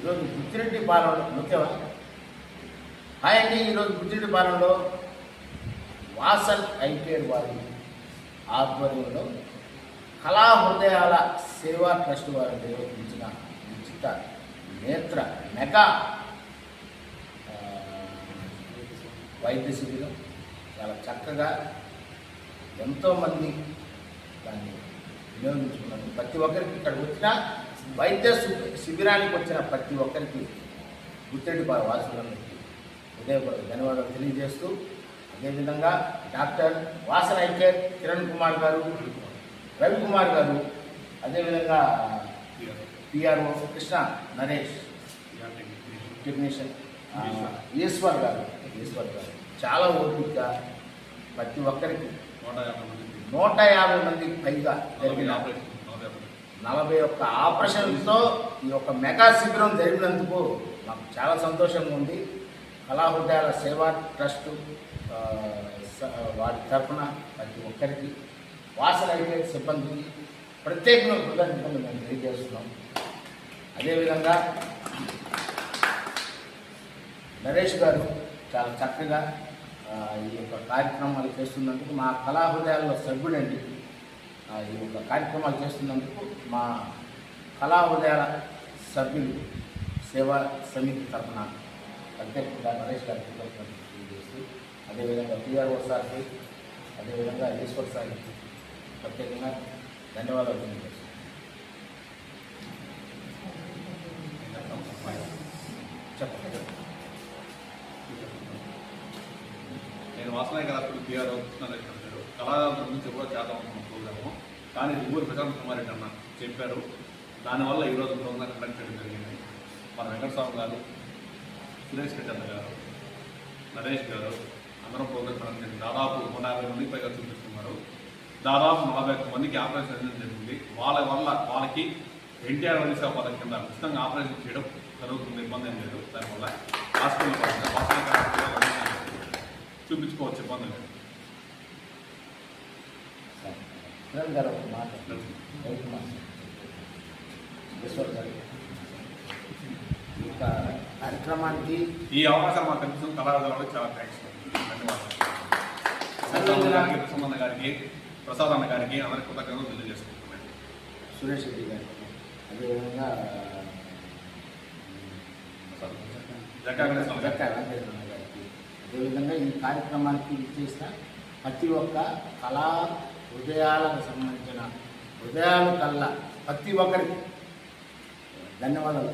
ఈరోజు బుచ్చిరెడ్డిపాలెంలో ముఖ్యమా? హాయ్ అండి. ఈరోజు బుచ్చిరెడ్డిపాలెంలో వాసల్ ఐకేర్ వారి ఆధ్వర్యంలో కళా హృదయాల సేవా ట్రస్ట్ వారు నిర్వహించిన ఉచిత నేత్ర మెగా వైద్య శిబిరం చాలా చక్కగా ఎంతోమంది దాన్ని వినియోగించుకున్నారు. ప్రతి ఒక్కరికి ఇక్కడ వచ్చిన వైద్య శిబిరానికి వచ్చిన ప్రతి ఒక్కరికి బుచ్చిరెడ్డిపాలెం వాసులందరికీ హృదయపూర్వక ధన్యవాదాలు తెలియజేస్తూ, అదేవిధంగా డాక్టర్ వాసల్ ఐకేర్ కిరణ్ కుమార్ గారు, రవికుమార్ గారు, అదేవిధంగా పిఆర్ఓ కృష్ణ నరేష్ టెక్నీషియన్ ఈశ్వర్ గారు చాలా ఓపికగా ప్రతి ఒక్కరికి 150 మందికి పైగా జరిగిన 41 ఆపరేషన్తో ఈ యొక్క మెగా శిబిరం జరిగినందుకు మాకు చాలా సంతోషంగా ఉంది. కళా హృదయాల సేవా ట్రస్ట్ వారి తరఫున ప్రతి ఒక్కరికి వాసల్ ఐకేర్ సిబ్బందికి ప్రత్యేకంగా కృతజ్ఞతలు మేము తెలియజేస్తున్నాం. అదేవిధంగా నరేష్ గారు చాలా చక్కగా ఈ యొక్క కార్యక్రమాలు చేస్తున్నందుకు, మా కళా హృదయాల్లో సభ్యుడండి, ఈ యొక్క కార్యక్రమాలు చేస్తున్నందుకు మా కళా హృదయాల సభ్యులు సేవా సమితి తరఫున ప్రత్యేకంగా నరేష్ గారికి కృతజ్ఞతలు తెలియజేస్తూ, అదేవిధంగా పిఆర్ఓ సార్కి, అదేవిధంగా ఈశ్వర్ సార్కి ప్రత్యేకంగా ధన్యవాదాలు తెలియజేస్తున్నాం. చెప్పండి. నేను వాసన హాస్పిటల్ పిఆర్ఓ కృష్ణారెడ్డి కళాకారుల గురించి కూడా చేద్దాం అనుకున్న ప్రోగ్రాము, కానీ రివ్యూర్ ప్రశాంత్ కుమార్ రెడ్డి అన్న చెప్పారు. దానివల్ల ఈరోజు ప్రోగ్రాం కండక్ట్ చేయడం జరిగింది. మన వెంకటస్వామి గారు, సురేష్ రెడ్డి అన్న గారు, నరేష్ గారు అందరం ప్రోగ్రాం కండక్ట్ చేసి దాదాపు 150 మందికి పైగా చూపిస్తున్నారు. దాదాపు 41 మందికి ఆపరేషన్ చేయడం జరిగింది. వాళ్ళకి ఎన్టీఆర్ వైద్య సేవ పథకం కింద ఉచితంగా ఆపరేషన్ చేయడం జరుగుతుంది. ఇబ్బంది ఏం లేదు. దానివల్ల హాస్పిటల్ చూపించుకోవచ్చు, ఇబ్బంది లేదు. కార్యక్రమానికి ఈ అవకాశం మాకు కనిపిస్తుంది. కళాకారులకు చాలా థ్యాంక్స్, ధన్యవాదాలు. ప్రసన్న గారికి, ప్రసాద్ అన్న గారికి అందరికీ కృతజ్ఞతలు తెలియజేసుకుంటున్నాను. సురేష్ రెడ్డి గారికి, అదేవిధంగా అదేవిధంగా ఈ కార్యక్రమానికి ఇచ్చేసిన ప్రతి ఒక్క కళా హృదయాలకు సంబంధించిన హృదయాలు కల్లా ప్రతి ఒక్కరికి ధన్యవాదాలు.